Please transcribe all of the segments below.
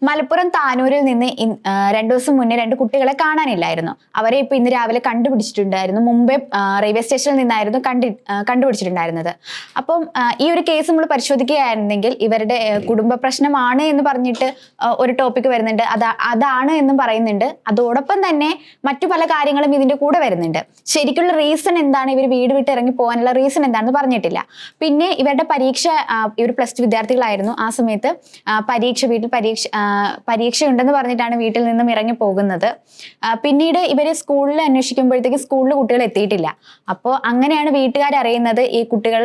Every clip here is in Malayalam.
മലപ്പുറം താനൂരിൽ നിന്ന് 2 ദിവസം മുന്നേ 2 കുട്ടികളെ കാണാനില്ലായിരുന്നു. അവരെ ഇപ്പൊ ഇന്ന് രാവിലെ കണ്ടുപിടിച്ചിട്ടുണ്ടായിരുന്നു. മുംബൈ റെയിൽവേ സ്റ്റേഷനിൽ നിന്നായിരുന്നു കണ്ടുപിടിച്ചിട്ടുണ്ടായിരുന്നത്. അപ്പം ഈ ഒരു കേസ് നമ്മൾ പരിശോധിക്കുകയായിരുന്നെങ്കിൽ ഇവരുടെ കുടുംബ പ്രശ്നമാണ് എന്ന് പറഞ്ഞിട്ട് ഒരു ടോപ്പിക് വരുന്നുണ്ട്, അതാണ് എന്നും പറയുന്നുണ്ട്. അതോടൊപ്പം തന്നെ മറ്റു പല കാര്യങ്ങളും ഇതിന്റെ കൂടെ വരുന്നുണ്ട്. ശരിക്കുള്ള റീസൺ എന്താണ്, ഇവർ വീട് വിട്ട് ഇറങ്ങി പോകാനുള്ള റീസൺ എന്താണെന്ന് പറഞ്ഞിട്ടില്ല. പിന്നെ ഇവരുടെ പരീക്ഷ, ഇവർ +2 വിദ്യാർത്ഥികളായിരുന്നു. ആ സമയത്ത് വീട്ടിൽ പരീക്ഷ ഉണ്ടെന്ന് പറഞ്ഞിട്ടാണ് വീട്ടിൽ നിന്നും ഇറങ്ങി പോകുന്നത്. പിന്നീട് ഇവര് സ്കൂളിൽ അന്വേഷിക്കുമ്പോഴത്തേക്ക് സ്കൂളിൽ കുട്ടികൾ എത്തിയിട്ടില്ല. അപ്പോൾ അങ്ങനെയാണ് വീട്ടുകാർ അറിയുന്നത് ഈ കുട്ടികൾ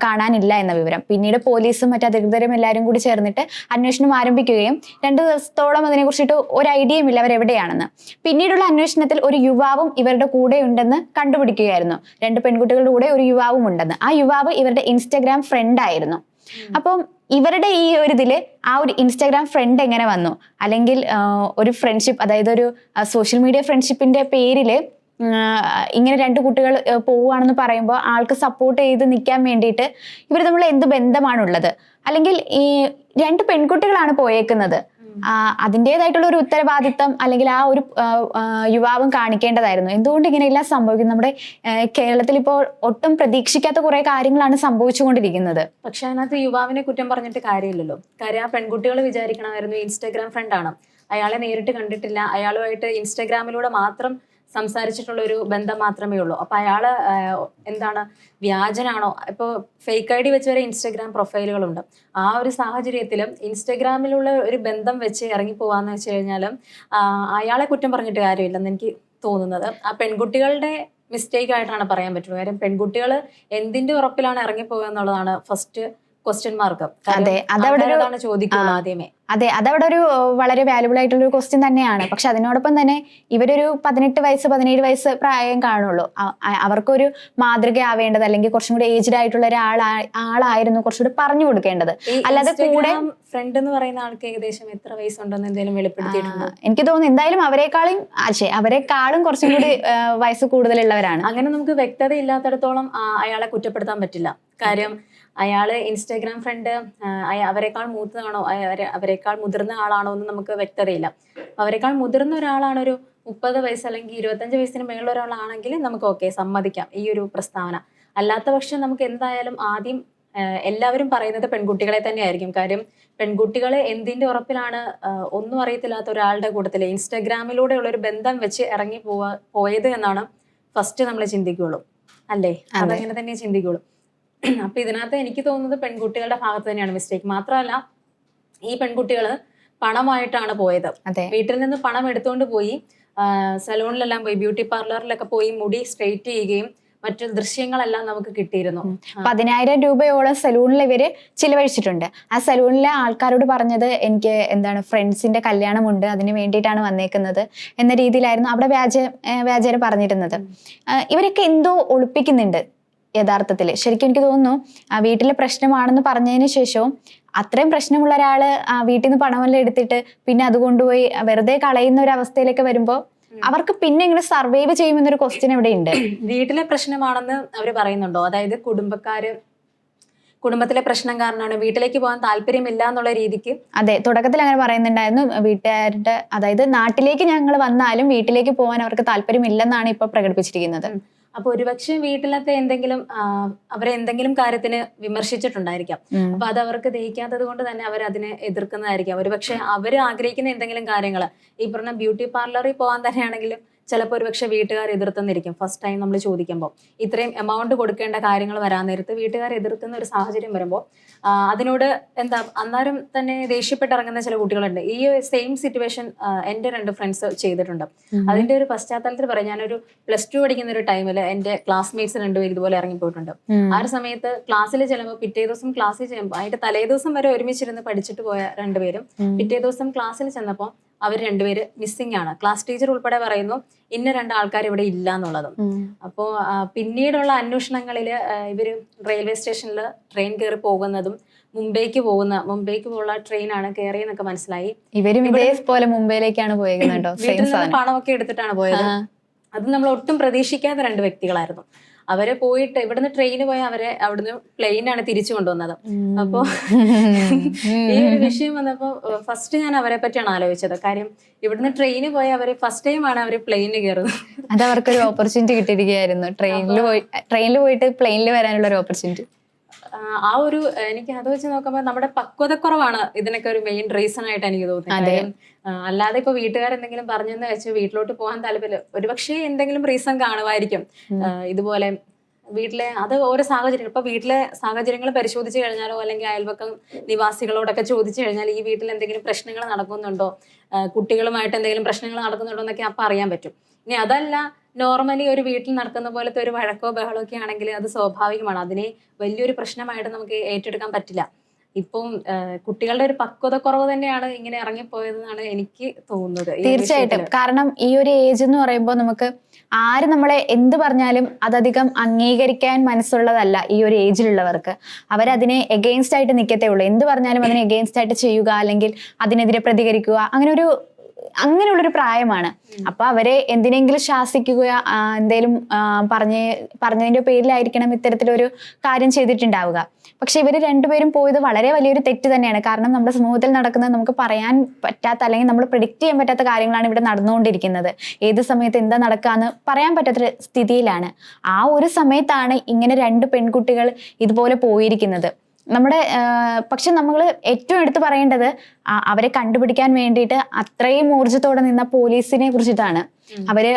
കാണാനില്ല എന്ന വിവരം. പിന്നീട് പോലീസും മറ്റു അധികൃതരും എല്ലാവരും കൂടി ചേർന്നിട്ട് അന്വേഷണം ആരംഭിക്കുകയും 2 ദിവസത്തോളം അതിനെ കുറിച്ചിട്ട് ഒരു ഐഡിയയും ഇല്ല അവരെവിടെയാണെന്ന്. പിന്നീടുള്ള അന്വേഷണത്തിൽ ഒരു യുവാവും ഇവരുടെ കൂടെ ഉണ്ടെന്ന് കണ്ടുപിടിക്കുകയായിരുന്നു. 2 പെൺകുട്ടികളുടെ കൂടെ ഒരു യുവാവും ഉണ്ടെന്ന്. ആ യുവാവ് ഇവരുടെ ഇൻസ്റ്റഗ്രാം ഫ്രണ്ട് ആയിരുന്നു. അപ്പം ഇവരുടെ ഈ ഒരു ഇതില് ആ ഒരു ഇൻസ്റ്റാഗ്രാം ഫ്രണ്ട് എങ്ങനെ വന്നു, അല്ലെങ്കിൽ ഒരു ഫ്രണ്ട്ഷിപ്പ്, അതായത് ഒരു സോഷ്യൽ മീഡിയ ഫ്രണ്ട്ഷിപ്പിന്റെ പേരില് ഇങ്ങനെ 2 കുട്ടികൾ പോവുകയാണെന്ന് പറയുമ്പോൾ ആൾക്ക് സപ്പോർട്ട് ചെയ്ത് നിൽക്കാൻ വേണ്ടിയിട്ട് ഇവർ തമ്മിൽ എന്ത് ബന്ധമാണുള്ളത്? അല്ലെങ്കിൽ ഈ 2 പെൺകുട്ടികളാണ് പോയേക്കുന്നത്, അതിൻ്റെതായിട്ടുള്ള ഒരു ഉത്തരവാദിത്തം അല്ലെങ്കിൽ ആ ഒരു യുവാവും കാണിക്കേണ്ടതായിരുന്നു. എന്തുകൊണ്ട് ഇങ്ങനെയെല്ലാം സംഭവിക്കുന്നു? നമ്മുടെ കേരളത്തിൽ ഇപ്പോൾ ഒട്ടും പ്രതീക്ഷിക്കാത്ത കുറെ കാര്യങ്ങളാണ് സംഭവിച്ചുകൊണ്ടിരിക്കുന്നത്. പക്ഷെ അതിനകത്ത് യുവാവിനെ കുറ്റം പറഞ്ഞിട്ട് കാര്യമില്ലല്ലോ. കാര്യം ആ പെൺകുട്ടികൾ വിചാരിക്കണമായിരുന്നു ഇൻസ്റ്റാഗ്രാം ഫ്രണ്ടാണ്, അയാളെ നേരിട്ട് കണ്ടിട്ടില്ല, അയാളുമായിട്ട് ഇൻസ്റ്റാഗ്രാമിലൂടെ മാത്രം സംസാരിച്ചിട്ടുള്ള ഒരു ബന്ധം മാത്രമേ ഉള്ളൂ. അപ്പൊ അയാള് എന്താണ്, വ്യാജനാണോ? ഇപ്പോൾ ഫേക്ക് ID വെച്ച് വരെ ഇൻസ്റ്റാഗ്രാം പ്രൊഫൈലുകളുണ്ട്. ആ ഒരു സാഹചര്യത്തിലും ഇൻസ്റ്റാഗ്രാമിലുള്ള ഒരു ബന്ധം വെച്ച് ഇറങ്ങി പോവാന്ന് വെച്ച് കഴിഞ്ഞാലും അയാളെ കുറ്റം പറഞ്ഞിട്ട് കാര്യമില്ലെന്ന് എനിക്ക് തോന്നുന്നത്. ആ പെൺകുട്ടികളുടെ മിസ്റ്റേക്ക് ആയിട്ടാണ് പറയാൻ പറ്റുള്ളൂ. കാര്യം പെൺകുട്ടികൾ എന്തിന്റെ ഉറപ്പിലാണ് ഇറങ്ങിപ്പോകുക എന്നുള്ളതാണ് ഫസ്റ്റ് ക്വസ്റ്റ്യൻ മാർക്ക്. അതാണ് ചോദിക്കുള്ളൂ ആദ്യമേ. അതെ, അതവിടെ ഒരു വളരെ വാല്യുബിൾ ആയിട്ടുള്ള ഒരു ക്വസ്റ്റ്യൻ തന്നെയാണ്. പക്ഷെ അതിനോടൊപ്പം തന്നെ ഇവരൊരു 18 വയസ്സ് 17 വയസ്സ് പ്രായം കാണുള്ളൂ. അവർക്കൊരു മാതൃകയാവേണ്ടത്, അല്ലെങ്കിൽ കുറച്ചും കൂടി ഏജ്ഡ് ആയിട്ടുള്ള ആളായിരുന്നു കുറച്ചുകൂടി പറഞ്ഞു കൊടുക്കേണ്ടത്. അല്ലാതെ കൂടെ ഫ്രണ്ട് എന്ന് പറയുന്ന ആൾക്ക് ഏകദേശം എത്ര വയസ്സുണ്ടെന്ന് എന്തെങ്കിലും വെളിപ്പെടുത്തിയിട്ടുണ്ടോ? എനിക്ക് തോന്നുന്നു എന്തായാലും അവരെക്കാളും കുറച്ചും കൂടി വയസ്സ് കൂടുതലുള്ളവരാണ്. അങ്ങനെ നമുക്ക് വ്യക്തത ഇല്ലാത്തടത്തോളം അയാളെ കുറ്റപ്പെടുത്താൻ പറ്റില്ല. കാര്യം അയാള് ഇൻസ്റ്റാഗ്രാം ഫ്രണ്ട് അവരെക്കാൾ മൂത്തതാണോ, അവരെക്കാൾ മുതിർന്ന ആളാണോ എന്ന് നമുക്ക് വ്യക്തതയില്ല. അവരെക്കാൾ മുതിർന്ന ഒരാളാണ്, ഒരു 30 വയസ്സ് അല്ലെങ്കിൽ 25 വയസ്സിന് മേലുള്ള ഒരാളാണെങ്കിൽ നമുക്ക് ഓക്കെ സമ്മതിക്കാം ഈ ഒരു പ്രസ്താവന. അല്ലാത്ത പക്ഷം നമുക്ക് എന്തായാലും ആദ്യം എല്ലാവരും പറയുന്നത് പെൺകുട്ടികളെ തന്നെയായിരിക്കും. കാര്യം പെൺകുട്ടികളെ എന്തിന്റെ ഉറപ്പിലാണ് ഒന്നും അറിയത്തില്ലാത്ത ഒരാളുടെ കൂട്ടത്തില് ഇൻസ്റ്റാഗ്രാമിലൂടെ ഉള്ളൊരു ബന്ധം വെച്ച് ഇറങ്ങി പോയത് എന്നാണ് ഫസ്റ്റ് നമ്മൾ ചിന്തിക്കുള്ളൂ, അല്ലേ? അതങ്ങനെ തന്നെ ചിന്തിക്കുള്ളൂ. അപ്പൊ ഇതിനകത്ത് എനിക്ക് തോന്നുന്നത് പെൺകുട്ടികളുടെ ഭാഗത്ത് തന്നെയാണ് മിസ്റ്റേക്ക്. മാത്രമല്ല, ഈ പെൺകുട്ടികള് പണമായിട്ടാണ് പോയത്. വീട്ടിൽ നിന്ന് പണം എടുത്തുകൊണ്ട് പോയി സലൂണിലെല്ലാം പോയി, ബ്യൂട്ടി പാർലറിലൊക്കെ പോയി മുടി സ്ട്രെയിറ്റ് ചെയ്യുകയും മറ്റു ദൃശ്യങ്ങളെല്ലാം നമുക്ക് കിട്ടിയിരുന്നു. 10,000 രൂപയോളം സലൂണിൽ ഇവര് ചിലവഴിച്ചിട്ടുണ്ട്. ആ സലൂണിലെ ആൾക്കാരോട് പറഞ്ഞത്, എനിക്ക് ഫ്രണ്ട്സിന്റെ കല്യാണമുണ്ട്, അതിന് വേണ്ടിയിട്ടാണ് വന്നേക്കുന്നത് എന്ന രീതിയിലായിരുന്നു അവിടെ വ്യാജേന പറഞ്ഞിരുന്നത്. ഇവരൊക്കെ എന്തോ ഒളിപ്പിക്കുന്നുണ്ട് യഥാർത്ഥത്തില്. ശരിക്കും എനിക്ക് തോന്നുന്നു വീട്ടിലെ പ്രശ്നമാണെന്ന് പറഞ്ഞതിന് ശേഷവും അത്രയും പ്രശ്നമുള്ള ഒരാള് വീട്ടിൽ നിന്ന് പണമെല്ലാം എടുത്തിട്ട് പിന്നെ അത് കൊണ്ടുപോയി വെറുതെ കളയുന്ന ഒരു അവസ്ഥയിലേക്ക് വരുമ്പോ അവർക്ക് പിന്നെ ഇങ്ങനെ സർവൈവ് ചെയ്യുമെന്നൊരു ക്വസ്റ്റ്യൻ ഇവിടെ ഉണ്ട്. വീട്ടിലെ പ്രശ്നമാണെന്ന് അവര് പറയുന്നുണ്ടോ? അതായത് കുടുംബത്തിലെ പ്രശ്നം കാരണമാണ് വീട്ടിലേക്ക് പോകാൻ താല്പര്യമില്ല എന്നുള്ള രീതിക്ക്. അതെ, തുടക്കത്തിൽ അങ്ങനെ പറയുന്നുണ്ടായിരുന്നു. വീട്ടുകാരുടെ, അതായത് നാട്ടിലേക്ക് ഞങ്ങൾ വന്നാലും വീട്ടിലേക്ക് പോകാൻ അവർക്ക് താല്പര്യമില്ലെന്നാണ് ഇപ്പൊ പ്രകടിപ്പിച്ചിരിക്കുന്നത്. അപ്പൊ ഒരുപക്ഷെ വീട്ടിലത്തെ അവരെ എന്തെങ്കിലും കാര്യത്തിന് വിമർശിച്ചിട്ടുണ്ടായിരിക്കാം. അപ്പൊ അത് അവർക്ക് ദഹിക്കാത്തത് കൊണ്ട് തന്നെ അവർ അതിനെ എതിർക്കുന്നതായിരിക്കാം. ഒരുപക്ഷെ അവർ ആഗ്രഹിക്കുന്ന എന്തെങ്കിലും കാര്യങ്ങൾ, ഈ പറഞ്ഞ ബ്യൂട്ടി പാർലറിൽ പോകാൻ തന്നെയാണെങ്കിലും ചിലപ്പോൾ ഒരുപക്ഷെ വീട്ടുകാർ എതിർത്തുന്നിരിക്കും. ഫസ്റ്റ് ടൈം നമ്മൾ ചോദിക്കുമ്പോൾ ഇത്രയും എമൗണ്ട് കൊടുക്കേണ്ട കാര്യങ്ങൾ വരാൻ നേരത്ത് വീട്ടുകാർ എതിർക്കുന്ന ഒരു സാഹചര്യം വരുമ്പോൾ അതിനോട് അന്നേരം തന്നെ ദേഷ്യപ്പെട്ടിറങ്ങുന്ന ചില കുട്ടികളുണ്ട്. ഈ സെയിം സിറ്റുവേഷൻ എൻ്റെ 2 ഫ്രണ്ട്സ് ചെയ്തിട്ടുണ്ട്. അതിന്റെ ഒരു പശ്ചാത്തലത്തിൽ പറയാം, ഞാനൊരു +2 പഠിക്കുന്ന ഒരു ടൈമിൽ എൻ്റെ ക്ലാസ്മേറ്റ്സ് 2 പേര് ഇതുപോലെ ഇറങ്ങിപ്പോയിട്ടുണ്ട്. ആ ഒരു സമയത്ത് ക്ലാസ്സിൽ ചെല്ലുമ്പോൾ പിറ്റേ ദിവസം ക്ലാസ്സിൽ ചെല്ലുമ്പോൾ അതിന്റെ തലേ ദിവസം വരെ ഒരുമിച്ചിരുന്ന് പഠിച്ചിട്ട് പോയ 2 പേരും പിറ്റേ ദിവസം ക്ലാസ്സിൽ ചെന്നപ്പോൾ അവർ 2 പേര് മിസ്സിംഗ് ആണ്. ക്ലാസ് ടീച്ചർ ഉൾപ്പെടെ പറയുന്നു ഇന്ന 2 ആൾക്കാർ ഇവിടെ ഇല്ല എന്നുള്ളതും. അപ്പോൾ പിന്നീടുള്ള അന്വേഷണങ്ങളില് ഇവര് റെയിൽവേ സ്റ്റേഷനിൽ ട്രെയിൻ കയറി പോകുന്നതും മുംബൈക്ക് പോകുന്ന ട്രെയിനാണ് കയറിയെന്നൊക്കെ മനസ്സിലായി. ഇവരും ഇതേപോലെ മുംബൈയിലേക്കാണ് പോയത്. വീട്ടിൽ നിന്ന് പണമൊക്കെ എടുത്തിട്ടാണ് പോയത്. അത് നമ്മൾ ഒട്ടും പ്രതീക്ഷിക്കാത്ത 2 വ്യക്തികളായിരുന്നു. അവരെ പോയിട്ട് ഇവിടുന്ന് ട്രെയിന് പോയി അവരെ അവിടുന്ന് പ്ലെയിനാണ് തിരിച്ചു കൊണ്ടുവന്നത്. അപ്പോ ഈ ഒരു വിഷയം വന്നപ്പോ ഫസ്റ്റ് ഞാൻ അവരെ പറ്റിയാണ് ആലോചിച്ചത്. കാര്യം ഇവിടുന്ന് ട്രെയിന് പോയി അവര് ഫസ്റ്റ് ടൈമാണ് അവര് പ്ലെയിനിൽ കയറുന്നത്. അത് അവർക്കൊരു ഓപ്പർച്യൂണിറ്റി കിട്ടിയിരിക്കുകയായിരുന്നു, ട്രെയിനിൽ പോയിട്ട് പ്ലെയിനിൽ വരാനുള്ള ഒരു ഓപ്പർച്യൂണിറ്റി. ആ ഒരു എനിക്ക് അത് വെച്ച് നോക്കുമ്പോൾ നമ്മുടെ പക്വതക്കുറവാണ് ഇതിനൊക്കെ ഒരു മെയിൻ റീസൺ ആയിട്ട് എനിക്ക് തോന്നുന്നത്. അല്ലാതെ ഇപ്പൊ വീട്ടുകാരെന്തെങ്കിലും പറഞ്ഞെന്ന് വെച്ച് വീട്ടിലോട്ട് പോകാൻ താല്പര്യം, ഒരുപക്ഷെ എന്തെങ്കിലും റീസൺ കാണുമായിരിക്കും. ഇതുപോലെ വീട്ടിലെ അത് ഓരോ സാഹചര്യം, ഇപ്പൊ വീട്ടിലെ സാഹചര്യങ്ങൾ പരിശോധിച്ച് കഴിഞ്ഞാലോ അല്ലെങ്കിൽ അയൽവക്കം നിവാസികളോടൊക്കെ ചോദിച്ചു കഴിഞ്ഞാൽ ഈ വീട്ടിൽ എന്തെങ്കിലും പ്രശ്നങ്ങൾ നടക്കുന്നുണ്ടോ, കുട്ടികളുമായിട്ട് എന്തെങ്കിലും പ്രശ്നങ്ങൾ നടക്കുന്നുണ്ടോ എന്നൊക്കെ അപ്പൊ അറിയാൻ പറ്റും. ഇനി അതല്ല, നോർമലി ഒരു വീട്ടിൽ നടക്കുന്ന പോലത്തെ ഒരു വഴക്കോ ബഹളോ ഒക്കെ ആണെങ്കിൽ അത് സ്വാഭാവികമാണ്. അതിനെ വലിയൊരു പ്രശ്നമായിട്ട് നമുക്ക് ഏറ്റെടുക്കാൻ പറ്റില്ല. ഇപ്പം കുട്ടികളുടെ ഒരു പക്വതക്കുറവ് തന്നെയാണ് ഇങ്ങനെ ഇറങ്ങിപ്പോയതെന്നാണ് എനിക്ക് തോന്നുന്നത്. തീർച്ചയായിട്ടും. കാരണം ഈ ഒരു ഏജ് എന്ന് പറയുമ്പോൾ നമുക്ക് ആര് നമ്മളെ എന്ത് പറഞ്ഞാലും അതധികം അംഗീകരിക്കാൻ മനസ്സുള്ളതല്ല ഈ ഒരു ഏജിലുള്ളവർക്ക്. അവരതിനെ എഗെയിൻസ്റ്റ് ആയിട്ട് നിൽക്കത്തേ ഉള്ളൂ. എന്ത് പറഞ്ഞാലും അതിനെ എഗെയിൻസ്റ്റ് ആയിട്ട് ചെയ്യുക, അല്ലെങ്കിൽ അതിനെതിരെ പ്രതികരിക്കുക, അങ്ങനെയുള്ളൊരു പ്രായമാണ്. അപ്പൊ അവരെ എന്തിനെങ്കിലും ശാസിക്കുക, എന്തേലും പറഞ്ഞതിന്റെ പേരിലായിരിക്കണം ഇത്തരത്തിലൊരു കാര്യം ചെയ്തിട്ടുണ്ടാവുക. പക്ഷെ ഇവര് രണ്ടുപേരും പോയത് വളരെ വലിയൊരു തെറ്റ് തന്നെയാണ്. കാരണം നമ്മുടെ സമൂഹത്തിൽ നടക്കുന്നത് നമുക്ക് പറയാൻ പറ്റാത്ത, അല്ലെങ്കിൽ നമ്മൾ പ്രെഡിക്റ്റ് ചെയ്യാൻ പറ്റാത്ത കാര്യങ്ങളാണ് ഇവിടെ നടന്നുകൊണ്ടിരിക്കുന്നത്. ഏത് സമയത്ത് എന്താ നടക്കാന്ന് പറയാൻ പറ്റാത്ത സ്ഥിതിയിലാണ്. ആ ഒരു സമയത്താണ് ഇങ്ങനെ രണ്ട് പെൺകുട്ടികൾ ഇതുപോലെ പോയിരിക്കുന്നത്. പക്ഷെ നമ്മൾ ഏറ്റവും എടുത്തു പറയേണ്ടത് അവരെ കണ്ടുപിടിക്കാൻ വേണ്ടിയിട്ട് അത്രയും ഊർജ്ജത്തോടെ നിന്ന പോലീസിനെ കുറിച്ചിട്ടാണ്. അവര്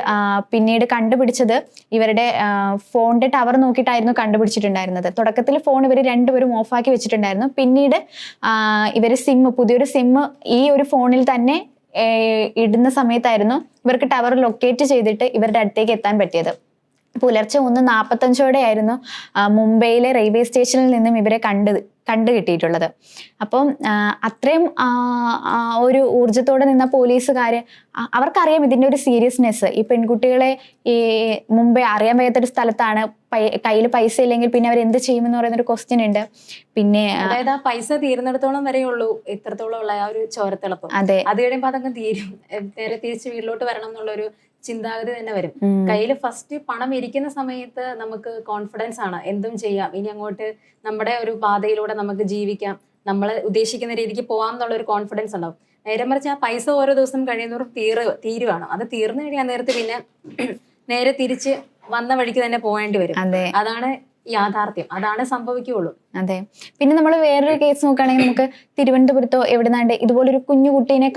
പിന്നീട് കണ്ടുപിടിച്ചത് ഇവരുടെ ഫോണിന്റെ ടവർ നോക്കിയിട്ടായിരുന്നു കണ്ടുപിടിച്ചിട്ടുണ്ടായിരുന്നത്. തുടക്കത്തിൽ ഫോൺ ഇവർ രണ്ടുപേരും ഓഫാക്കി വെച്ചിട്ടുണ്ടായിരുന്നു. പിന്നീട് ഇവര് പുതിയൊരു സിം ഈ ഒരു ഫോണിൽ തന്നെ ഇടുന്ന സമയത്തായിരുന്നു ഇവർക്ക് ടവർ ലൊക്കേറ്റ് ചെയ്തിട്ട് ഇവരുടെ അടുത്തേക്ക് എത്താൻ പറ്റിയത്. പുലർച്ചെ 1:45 മുംബൈയിലെ റെയിൽവേ സ്റ്റേഷനിൽ നിന്നും ഇവരെ കണ്ടു കിട്ടിയിട്ടുള്ളത്. അപ്പം അത്രയും ഒരു ഊർജ്ജത്തോടെ നിന്ന പോലീസുകാര്, അവർക്കറിയാം ഇതിന്റെ ഒരു സീരിയസ്നെസ്. ഈ പെൺകുട്ടികളെ ഈ മുംബൈ അറിയാൻ വയ്യാത്തൊരു സ്ഥലത്താണ്, കയ്യിൽ പൈസ ഇല്ലെങ്കിൽ പിന്നെ അവർ എന്ത് ചെയ്യുമെന്ന് പറയുന്ന ഒരു ക്വസ്റ്റ്യൻ ഉണ്ട്. പിന്നെ അതായത് ആ പൈസ തീരുന്നിടത്തോളം വരെയുള്ളൂ ഇത്രത്തോളം ഉള്ള ആ ഒരു ചോരത്തിളപ്പം. അതെ, അത് കഴിയുമ്പോൾ അതങ്ങ് തീരും. നേരെ തിരിച്ച് വീട്ടിലോട്ട് വരണം എന്നുള്ളൊരു ചിന്താഗതി തന്നെ വരും. കയ്യിൽ ഫസ്റ്റ് പണം ഇരിക്കുന്ന സമയത്ത് നമുക്ക് കോൺഫിഡൻസ് ആണ്, എന്തും ചെയ്യാം, ഇനി അങ്ങോട്ട് നമ്മുടെ ഒരു പാതയിലൂടെ നമുക്ക് ജീവിക്കാം, നമ്മൾ ഉദ്ദേശിക്കുന്ന രീതിക്ക് പോകാം എന്നുള്ള ഒരു കോൺഫിഡൻസ് ഉണ്ടാവും. നേരെ മറിച്ച് ആ പൈസ ഓരോ ദിവസം കഴിയുന്നവരും തീരുവാണ്. അത് തീർന്നു കഴിയാൻ നേരത്ത് പിന്നെ നേരെ തിരിച്ച് വന്ന വഴിക്ക് തന്നെ പോകേണ്ടി വരും. അതാണ് യാഥാർത്ഥ്യം, അതാണ് സംഭവിക്കുകയുള്ളൂ. അതെ. പിന്നെ നമ്മൾ വേറൊരു കേസ് നോക്കുകയാണെങ്കിൽ നമുക്ക് തിരുവനന്തപുരത്തോ എവിടുന്നാണ്ട് ഇതുപോലൊരു കുഞ്ഞു കുട്ടീനെ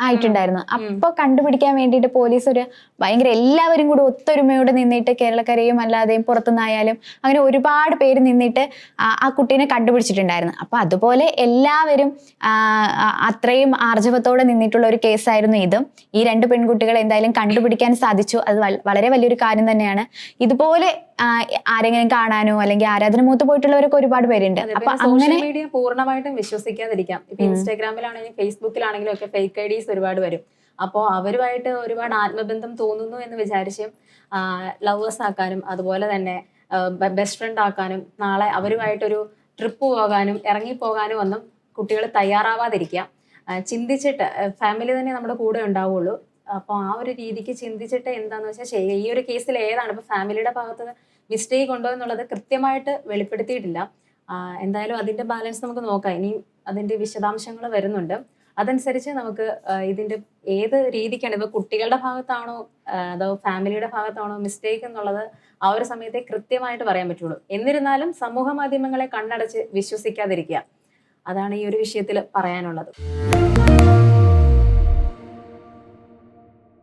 ആയിട്ടുണ്ടായിരുന്നു. അപ്പൊ കണ്ടുപിടിക്കാൻ വേണ്ടിയിട്ട് പോലീസ് ഭയങ്കര എല്ലാവരും കൂടി ഒത്തൊരുമയോടെ നിന്നിട്ട്, കേരളക്കരയും അല്ലാതെയും പുറത്തുനിന്നായാലും അങ്ങനെ ഒരുപാട് പേര് നിന്നിട്ട് ആ കുട്ടീനെ കണ്ടുപിടിച്ചിട്ടുണ്ടായിരുന്നു. അപ്പൊ അതുപോലെ എല്ലാവരും അത്രയും ആർജവത്തോടെ നിന്നിട്ടുള്ള ഒരു കേസായിരുന്നു ഇതും. ഈ രണ്ട് പെൺകുട്ടികളെ എന്തായാലും കണ്ടുപിടിക്കാൻ സാധിച്ചു. അത് വളരെ വലിയൊരു കാര്യം തന്നെയാണ്. ഇതുപോലെ ആരെങ്കിലും കാണാനോ അല്ലെങ്കിൽ ആരാധന മൂത്ത് പോയിട്ടുള്ളവരൊക്കെ ഒരുപാട് പേരുണ്ട്. അപ്പൊ സോഷ്യൽ മീഡിയ പൂർണ്ണമായിട്ടും വിശ്വസിക്കാതിരിക്കാം. ഇപ്പൊ ഇൻസ്റ്റാഗ്രാമിലാണെങ്കിലും ഫേസ്ബുക്കിലാണെങ്കിലും ഒക്കെ ഫേക്ക് ഐഡീസ് ഒരുപാട് വരും. അപ്പോൾ അവരുമായിട്ട് ഒരുപാട് ആത്മബന്ധം തോന്നുന്നു എന്ന് വിചാരിച്ച് ലവേഴ്സ് ആക്കാനും അതുപോലെ തന്നെ ബെസ്റ്റ് ഫ്രണ്ട് ആക്കാനും നാളെ അവരുമായിട്ടൊരു ട്രിപ്പ് പോകാനും ഇറങ്ങിപ്പോകാനും ഒന്നും കുട്ടികൾ തയ്യാറാവാതിരിക്കുക. ചിന്തിച്ചിട്ട് ഫാമിലി തന്നെ നമ്മുടെ കൂടെ ഉണ്ടാവുള്ളൂ. അപ്പോൾ ആ ഒരു രീതിക്ക് ചിന്തിച്ചിട്ട് എന്താന്ന് വെച്ചാൽ ചെയ്യുക. ഈ ഒരു കേസിൽ ഏതാണ് ഇപ്പൊ ഫാമിലിയുടെ ഭാഗത്ത് മിസ്റ്റേക്ക് ഉണ്ടോ എന്നുള്ളത് കൃത്യമായിട്ട് വെളിപ്പെടുത്തിയിട്ടില്ല. എന്തായാലും അതിന്റെ ബാലൻസ് നമുക്ക് നോക്കാം. ഇനി അതിന്റെ വിശദാംശങ്ങൾ വരുന്നുണ്ട്. അതനുസരിച്ച് നമുക്ക് ഇതിന്റെ ഏത് രീതിക്കാണ്, ഇപ്പൊ കുട്ടികളുടെ ഭാഗത്താണോ അതോ ഫാമിലിയുടെ ഭാഗത്താണോ മിസ്റ്റേക്ക് എന്നുള്ളത് ആ ഒരു സമയത്തെ കൃത്യമായിട്ട് പറയാൻ പറ്റുള്ളൂ. എന്നിരുന്നാലും സമൂഹ മാധ്യമങ്ങളെ കണ്ണടച്ച് വിശ്വസിക്കാതിരിക്കുക. അതാണ് ഈ ഒരു വിഷയത്തിൽ പറയാനുള്ളത്.